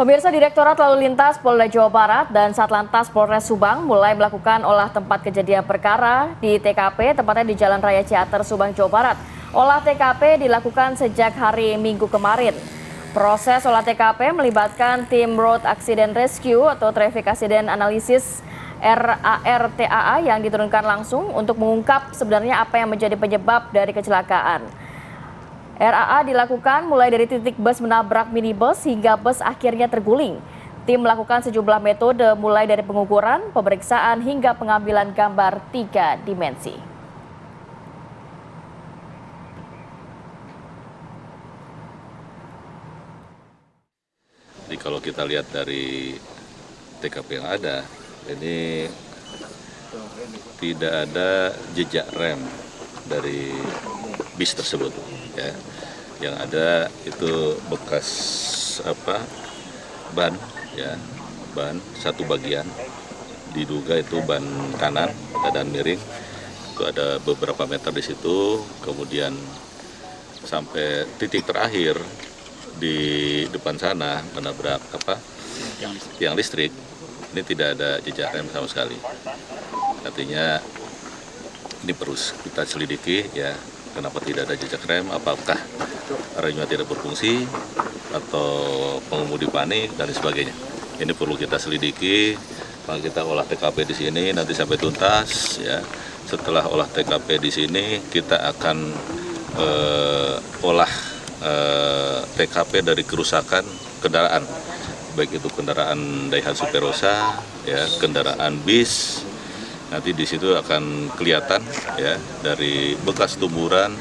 Pemirsa, Direktorat Lalu Lintas Polda Jawa Barat dan Satlantas Polres Subang mulai melakukan olah tempat kejadian perkara di TKP, tepatnya di Jalan Raya Ciater, Subang, Jawa Barat. Olah TKP dilakukan sejak hari Minggu kemarin. Proses olah TKP melibatkan tim Road Accident Rescue atau Traffic Accident Analysis RARTAA yang diturunkan langsung untuk mengungkap sebenarnya apa yang menjadi penyebab dari kecelakaan. RAA dilakukan mulai dari titik bus menabrak minibus hingga bus akhirnya terguling. Tim melakukan sejumlah metode mulai dari pengukuran, pemeriksaan hingga pengambilan gambar 3 dimensi. Jadi kalau kita lihat dari TKP yang ada, ini tidak ada jejak rem dari bis tersebut, ya. Yang ada itu bekas ban, ya, ban satu bagian, diduga itu ban kanan dan miring. Itu ada beberapa meter di situ, kemudian sampai titik terakhir di depan sana menabrak yang listrik. Ini tidak ada jejak rem sama sekali. Artinya ini perlu kita selidiki, ya, kenapa tidak ada jejak rem, apakah remnya tidak berfungsi atau pengemudi panik dan sebagainya. Ini perlu kita selidiki. Kalau kita olah TKP di sini nanti sampai tuntas, ya. Setelah olah TKP di sini kita akan olah TKP dari kerusakan kendaraan, baik itu kendaraan Daihatsu Verosa, ya, kendaraan bis. Nanti di situ akan kelihatan, ya, dari bekas tumburan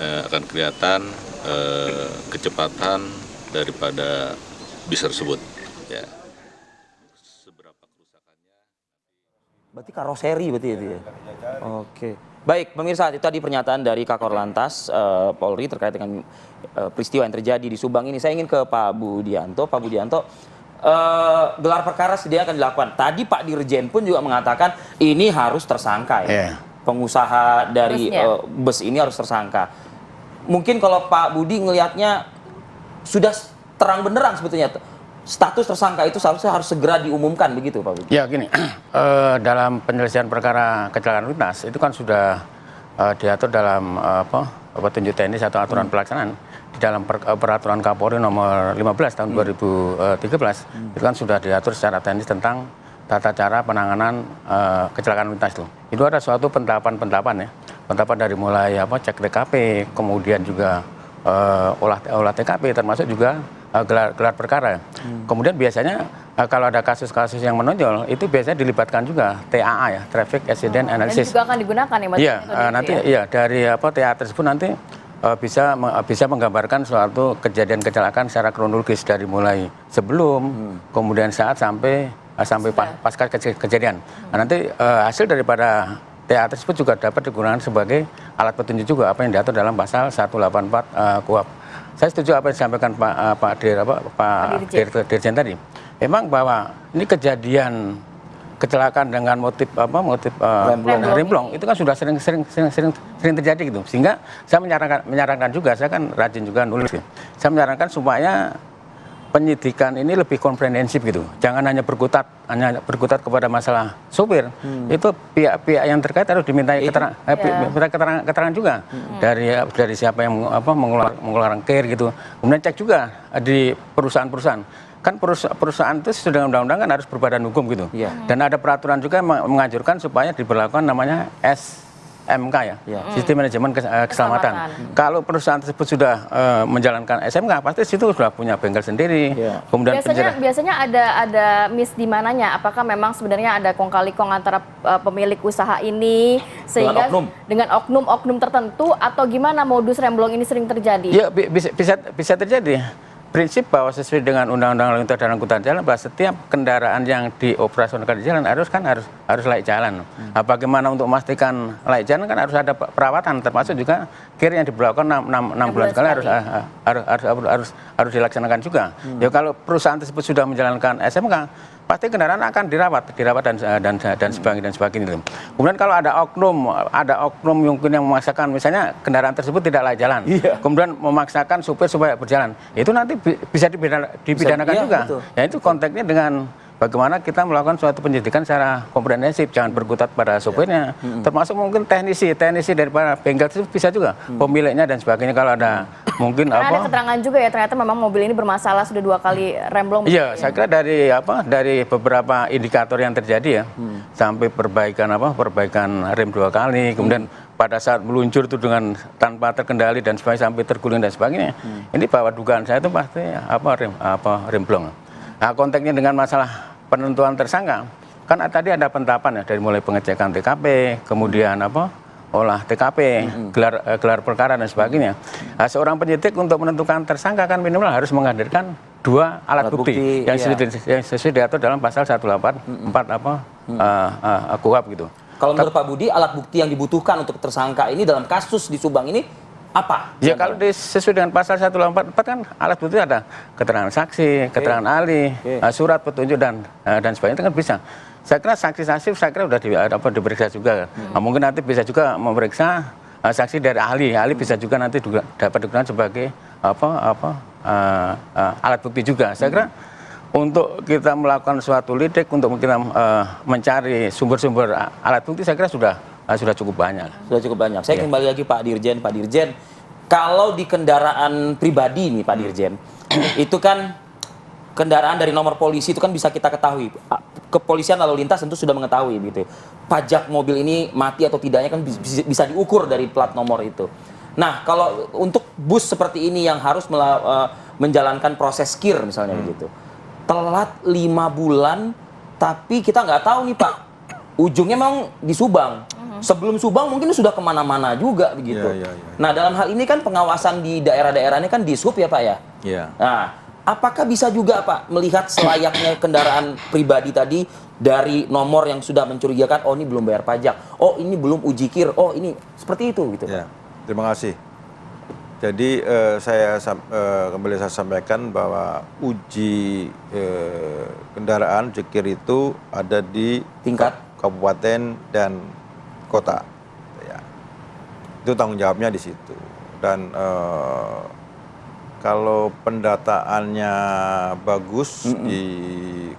akan kelihatan kecepatan daripada bis tersebut, ya. Seberapa kerusakannya? Berarti karoseri berarti itu ya. Oke. Baik, pemirsa, itu tadi pernyataan dari Kakor Lantas Polri terkait dengan peristiwa yang terjadi di Subang ini. Saya ingin ke Pak Budianto. Pak Budianto, gelar perkara sedia akan dilakukan. Tadi Pak Dirjen pun juga mengatakan ini harus tersangka, ya. Yeah. Pengusaha dari bus ini harus tersangka. Mungkin kalau Pak Budi ngelihatnya sudah terang benderang sebetulnya. Status tersangka itu seharusnya harus segera diumumkan, begitu Pak Budi? Ya, gini, dalam penyelesaian perkara kecelakaan lintas itu kan sudah diatur dalam petunjuk teknis atau aturan pelaksanaan di dalam peraturan Kapolri nomor 15 tahun 2013 itu kan sudah diatur secara teknis tentang tata cara penanganan kecelakaan lintas itu. Itu ada suatu penetapan ya, penetapan dari mulai cek TKP, kemudian juga olah TKP, termasuk juga gelar perkara. Kemudian biasanya kalau ada kasus-kasus yang menonjol itu biasanya dilibatkan juga TAA, ya, Traffic Accident Analysis. Dan juga akan digunakan ya, Mas? Iya, nanti ya dari TAA tersebut nanti bisa menggambarkan suatu kejadian kecelakaan secara kronologis dari mulai sebelum, kemudian saat sampai pasca kejadian. Nah, nanti hasil daripada TAA tersebut juga dapat digunakan sebagai alat petunjuk juga apa yang diatur dalam pasal 184 KUHP. Saya setuju apa yang disampaikan Pak Dirjen tadi. Memang bahwa ini kejadian kecelakaan dengan motif remblong itu kan sudah sering terjadi gitu. Sehingga saya menyarankan juga, saya kan rajin juga nulis gitu. Saya menyarankan supaya penyidikan ini lebih komprehensif gitu. Jangan hanya berkutat kepada masalah sopir. Itu pihak-pihak yang terkait harus dimintai keterangan juga dari siapa yang mengeluarkan care gitu. Kemudian cek juga di perusahaan-perusahaan. Kan perusahaan itu sudah undang-undang kan harus berbadan hukum gitu. Dan ada peraturan juga yang menganjurkan supaya diberlakukan namanya SMK, ya, Sistem Manajemen Keselamatan. Kalau perusahaan tersebut sudah menjalankan SMK, pasti situ sudah punya bengkel sendiri. Kemudian biasanya ada miss di mananya? Apakah memang sebenarnya ada kong kali kong antara pemilik usaha ini sehingga dengan oknum tertentu, atau gimana modus remblong ini sering terjadi? Ya, bisa terjadi. Prinsip bahwa sesuai dengan Undang-Undang Lalu Lintas dan Angkutan Jalan, bahwa setiap kendaraan yang dioperasionalkan di jalan harus layak jalan. Nah, bagaimana untuk memastikan layak jalan kan harus ada perawatan, termasuk juga kir yang diberlakukan 6 bulan sekali harus dilaksanakan juga. Ya, kalau perusahaan tersebut sudah menjalankan SMK, pasti kendaraan akan dirawat dan sebagainya. Kemudian kalau ada oknum mungkin yang memaksakan, misalnya kendaraan tersebut tidak layak jalan, kemudian memaksakan supir supaya berjalan, itu nanti bisa dipidanakan juga. Betul. Ya itu konteksnya dengan bagaimana kita melakukan suatu penyidikan secara komprehensif, jangan berkutat pada sopirnya, termasuk mungkin teknisi daripada bengkel itu bisa juga, pemiliknya dan sebagainya kalau ada mungkin Karena ada keterangan juga ya ternyata memang mobil ini bermasalah sudah 2 kali remblong. Iya, saya kira dari beberapa indikator yang terjadi ya, sampai perbaikan rem 2 kali, kemudian pada saat meluncur itu dengan tanpa terkendali dan sebagainya sampai terguling dan sebagainya, ini bahwa dugaan saya itu pasti remblong. Nah, konteksnya dengan masalah penentuan tersangka, kan tadi ada penetapan ya dari mulai pengecekan TKP, kemudian olah TKP, gelar perkara dan sebagainya. Nah, seorang penyidik untuk menentukan tersangka kan minimal harus menghadirkan 2 alat bukti yang sesuai diatur dalam pasal 184 KUHP gitu. Kalau menurut Pak Budi, alat bukti yang dibutuhkan untuk tersangka ini dalam kasus di Subang ini apa? Ya kalau sesuai dengan pasal 184 kan alat bukti ada keterangan saksi, keterangan ahli, surat petunjuk dan sebagainya itu kan bisa. Saya kira saksi-saksi sudah diperiksa juga. Nah, mungkin nanti bisa juga memeriksa saksi dari ahli bisa juga nanti dapat digunakan sebagai alat bukti juga. Saya kira untuk kita melakukan suatu lidik, untuk kita mencari sumber-sumber alat bukti, saya kira sudah cukup banyak. Sudah cukup banyak. Saya kembali lagi Pak Dirjen. Kalau di kendaraan pribadi nih Pak Dirjen, itu kan kendaraan dari nomor polisi itu kan bisa kita ketahui. Kepolisian lalu lintas tentu sudah mengetahui gitu. Pajak mobil ini mati atau tidaknya kan bisa diukur dari plat nomor itu. Nah, kalau untuk bus seperti ini yang harus menjalankan proses KIR misalnya begitu. Telat 5 bulan tapi kita nggak tahu nih Pak. Ujungnya memang di Subang. Sebelum Subang mungkin sudah kemana-mana juga begitu. Nah, dalam hal ini kan pengawasan di daerah-daerah ini kan dishub ya Pak ya. Nah, apakah bisa juga Pak melihat selayaknya kendaraan pribadi tadi dari nomor yang sudah mencurigakan, oh ini belum bayar pajak, oh ini belum uji KIR, oh ini seperti itu gitu. Ya, terima kasih. Jadi kembali saya sampaikan bahwa uji kendaraan uji KIR itu ada di Tingkat kabupaten dan kota. Ya. Itu tanggung jawabnya di situ. Dan kalau pendataannya bagus di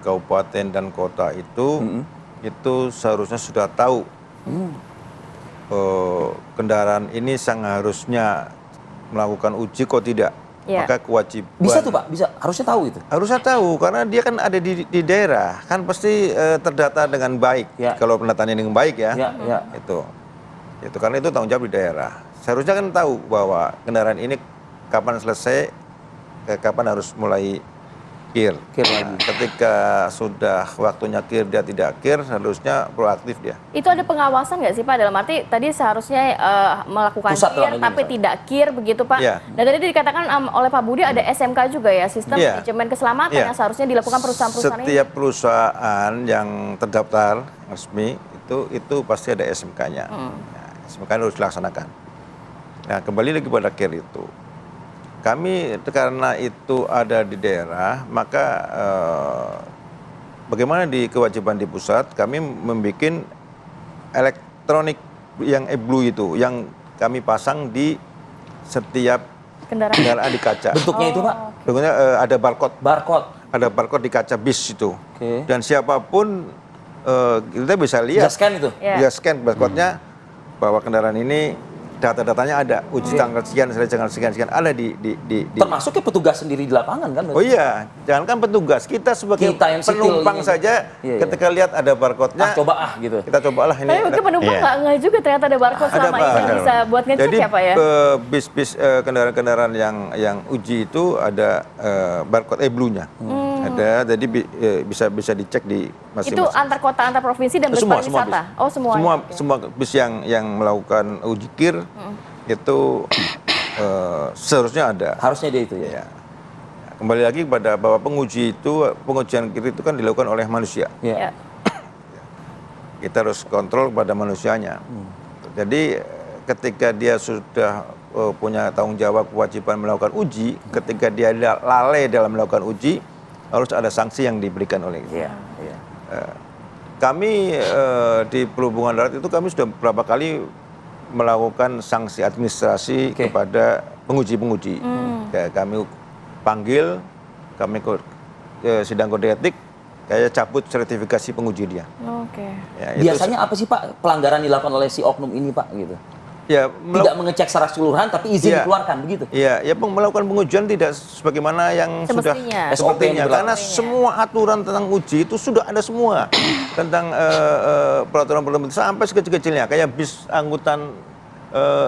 kabupaten dan kota itu seharusnya sudah tahu kendaraan ini seharusnya melakukan uji kok tidak. Maka kewajiban. Bisa tuh Pak, bisa. Harusnya tahu itu. Harusnya tahu karena dia kan ada di daerah, kan pasti terdata dengan baik. Kalau pendataannya dengan baik ya. Itu karena itu tanggung jawab di daerah. Seharusnya kan tahu bahwa kendaraan ini kapan selesai, kapan harus mulai KIR. Nah, ketika sudah waktunya KIR dia tidak KIR, harusnya proaktif dia. Itu ada pengawasan nggak sih Pak? Dalam arti tadi seharusnya melakukan KIR tapi tidak KIR begitu Pak. Dan tadi dikatakan oleh Pak Budi ada SMK juga ya, sistem manajemen keselamatan yang seharusnya dilakukan perusahaan-perusahaan ini. Setiap perusahaan yang terdaftar resmi itu pasti ada SMK-nya. Nah, SMK harus dilaksanakan. Nah, kembali lagi pada KIR itu. Kami karena itu ada di daerah, maka bagaimana di kewajiban di pusat, kami membuat elektronik yang e-blue itu, yang kami pasang di setiap kendaraan di kaca. Bentuknya itu Pak? Bentuknya ada barcode. Ada barcode di kaca bis itu. Dan siapapun kita bisa lihat. Bisa scan itu? Bisa scan barcode-nya bahwa kendaraan ini data-datanya ada, uji tanggal sekian, tanggal sekian ada di termasuk ya petugas sendiri di lapangan kan? Oh iya, jangankan petugas, kita sebagai penumpang saja ketika lihat ada barcode-nya, gitu. Kita cobalah ini. Tapi mungkin penumpang nggak juga ternyata ada barcode selama ini bisa buat ngecek ya Pak ya? Jadi bis-bis kendaraan-kendaraan yang uji itu ada barcode e-blue-nya. Ada, jadi bisa dicek di masing-masing. Itu antar kota, antar provinsi dan bus pariwisata? Oh semuanya? Semua bis yang melakukan uji KIR itu seharusnya ada. Harusnya dia itu ya? Kembali lagi pada bahwa pengujian KIR itu kan dilakukan oleh manusia. Kita harus kontrol pada manusianya. Jadi ketika dia sudah punya tanggung jawab kewajiban melakukan uji, ketika dia lalai dalam melakukan uji, harus ada sanksi yang diberikan oleh itu. Iya, iya. Kami di Perhubungan Darat itu kami sudah beberapa kali melakukan sanksi administrasi kepada penguji-penguji. Kami panggil, kami sidang kode etik, kayak cabut sertifikasi penguji dia. Oke. Ya, Biasanya apa sih Pak pelanggaran dilakukan oleh si oknum ini Pak gitu? ya, Tidak mengecek secara keseluruhan tapi izin dikeluarkan begitu? Iya, ya melakukan pengujian tidak sebagaimana yang Semestinya. sudah SOP-nya. Karena semua aturan tentang uji itu sudah ada semua. Tentang peraturan-peraturan sampai sekecil-kecilnya. Kayak bis angkutan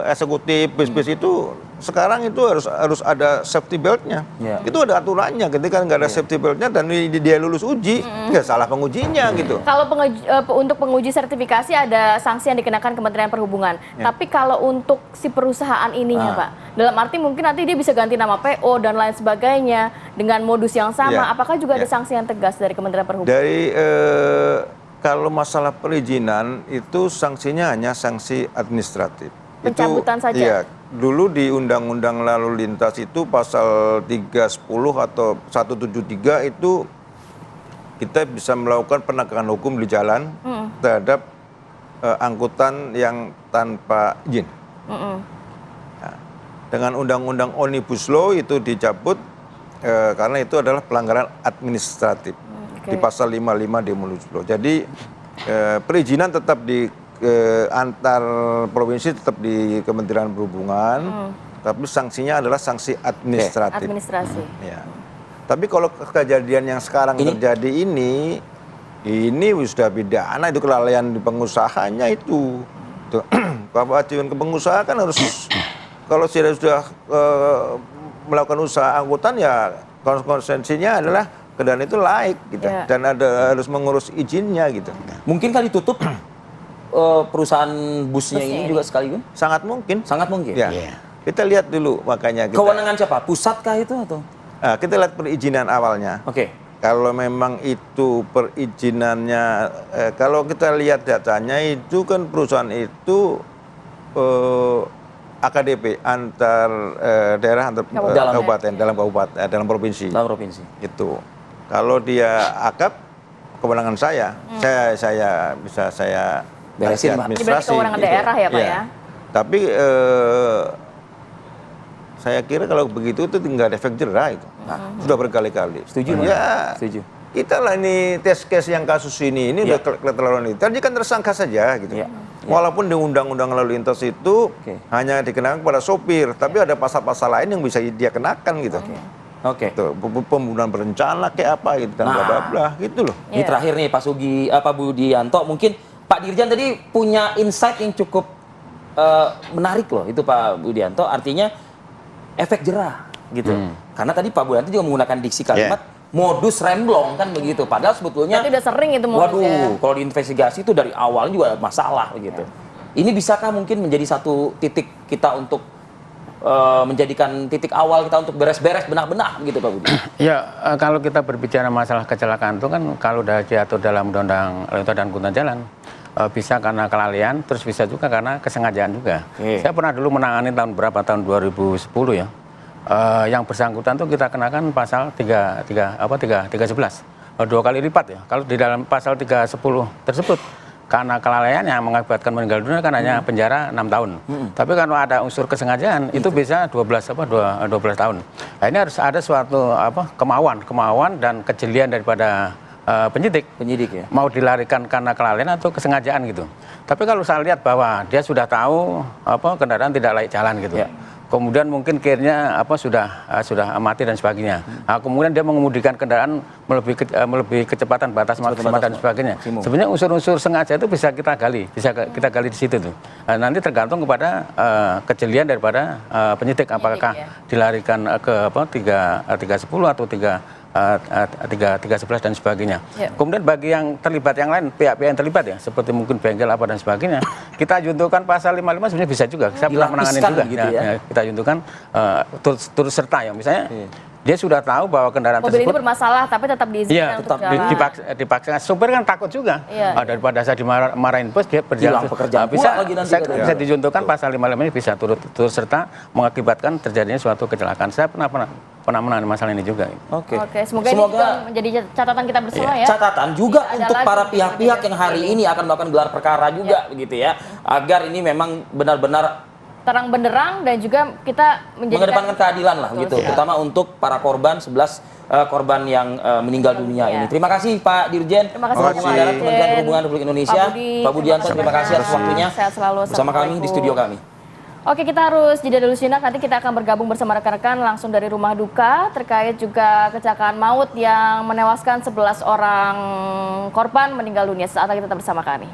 eksekutif, bis-bis itu sekarang itu harus ada safety belt-nya. Itu ada aturannya. Ketika nggak ada safety belt-nya dan dia lulus uji, nggak salah pengujinya gitu. Kalau untuk penguji sertifikasi ada sanksi yang dikenakan Kementerian Perhubungan. Tapi kalau untuk si perusahaan ininya Pak, dalam arti mungkin nanti dia bisa ganti nama PO dan lain sebagainya dengan modus yang sama. Apakah juga ada sanksi yang tegas dari Kementerian Perhubungan? Dari kalau masalah perizinan itu sanksinya hanya sanksi administratif. Pencabutan saja? Iya, dulu di Undang-Undang Lalu Lintas itu pasal 310 atau 173 itu kita bisa melakukan penegakan hukum di jalan terhadap angkutan yang tanpa izin. Nah, dengan Undang-Undang Omnibus Law itu dicabut karena itu adalah pelanggaran administratif di pasal 55 di Omnibus Law. Jadi perizinan tetap di antar provinsi tetap di Kementerian Perhubungan, tapi sanksinya adalah sanksi administratif. Administrasi. Ya. Tapi kalau kejadian yang sekarang terjadi ini sudah pidana, itu kelalaian di pengusahanya itu. Kewajiban ke pengusaha kan harus kalau sudah melakukan usaha angkutan ya konsekuensinya adalah kendaraan itu laik gitu dan harus mengurus izinnya gitu. Mungkinkah ditutup perusahaan busnya ini juga sekaligus? Sangat mungkin. Sangat mungkin. Ya. Kita lihat dulu makanya kita. Kewenangan siapa? Pusatkah itu atau? Nah, kita lihat perizinan awalnya. Oke. Kalau memang itu perizinannya, kalau kita lihat datanya itu kan perusahaan itu AKDP antar daerah antar kabupaten dalam provinsi. Dalam provinsi. Itu. Kalau dia akap kewenangan saya bisa saya beresin Pak. Berarti kewenangan daerah ya Pak ya? Tapi saya kira kalau begitu itu tinggal efek jerah itu. Sudah berkali-kali. Setuju Pak? Ya, setuju. Kita lah ini test case yang kasus ini udah keterlaluan itu. Tadi kan tersangka saja gitu. Walaupun di Undang-Undang Lalu Lintas itu hanya dikenakan kepada sopir, tapi ada pasal-pasal lain yang bisa dia kenakan gitu. Pembunuhan berencana kayak apa gitu dan bla bla bla gitu loh. Ini terakhir nih Pak Budianto, mungkin Pak Dirjan tadi punya insight yang cukup menarik loh itu Pak Budianto, artinya efek jerah gitu. Karena tadi Pak Budianto juga menggunakan diksi kalimat modus remblong kan begitu. Padahal sebetulnya udah sering itu modusnya. Kalau diinvestigasi itu dari awal juga ada masalah begitu. Ini bisakah mungkin menjadi satu titik kita untuk menjadikan titik awal kita untuk beres-beres benah-benah gitu Pak Budi? Ya, kalau kita berbicara masalah kecelakaan itu kan kalau sudah diatur dalam Undang-Undang Lalu Lintas dan Angkutan Jalan, bisa karena kelalaian, terus bisa juga karena kesengajaan juga. Saya pernah dulu menangani tahun 2010 ya. Yang bersangkutan tuh kita kenakan pasal 311. 2 kali lipat ya. Kalau di dalam pasal 310 tersebut karena kelalaian yang mengakibatkan meninggal dunia kan hanya penjara 6 tahun. Tapi kalau ada unsur kesengajaan itu bisa 12 tahun. Nah, ini harus ada suatu kemauan dan kejelian daripada penyidik ya. Mau dilarikan karena kelalaian atau kesengajaan gitu. Tapi kalau saya lihat bahwa dia sudah tahu kendaraan tidak layak jalan gitu. Kemudian mungkin kirnya sudah mati dan sebagainya. Nah, kemudian dia mengemudikan kendaraan melebihi kecepatan batas maksimal dan sebagainya. Sebenarnya unsur-unsur sengaja itu bisa kita gali di situ tuh. Nah, nanti tergantung kepada kejelian daripada penyidik apakah dilarikan ke 310 atau 311 dan sebagainya. Kemudian bagi yang terlibat yang lain, pihak-pihak yang terlibat ya, seperti mungkin bengkel apa dan sebagainya, kita juntuhkan pasal 55 sebenarnya bisa juga. Saya pernah menangani juga. Gitu ya. Kita juntukan turut serta ya, misalnya dia sudah tahu bahwa kendaraan mobil tersebut ini bermasalah tapi tetap diizinkan untuk jalan. Dipaksa. Supir kan takut juga. Daripada saya dimarahin bos, dia berjalan. Bisa dijuntukan pasal 55 ini bisa turut serta mengakibatkan terjadinya suatu kecelakaan. Saya pernah penanganan masalah ini juga. Oke. Semoga ini juga menjadi catatan kita bersama ya. Catatan juga Ada untuk lagi para pihak-pihak yang hari ini. ini akan melakukan gelar perkara juga begitu ya. Agar ini memang benar-benar Terang benderang dan juga kita mengedepankan keadilan lah gitu, sekali. terutama untuk para korban 11 korban yang meninggal dunia ini. Terima kasih Pak Dirjen. Terima kasih Perhubungan Pak Darat Dirjen. Kementerian Perhubungan Republik Indonesia. Pak Budianto, terima kasih atas waktunya. Sehat selalu. Bersama kami di studio kami. Oke, kita harus jeda dulu sejenak. Nanti kita akan bergabung bersama rekan-rekan langsung dari rumah duka terkait juga kecelakaan maut yang menewaskan 11 orang korban meninggal dunia. Saat lagi tetap bersama kami.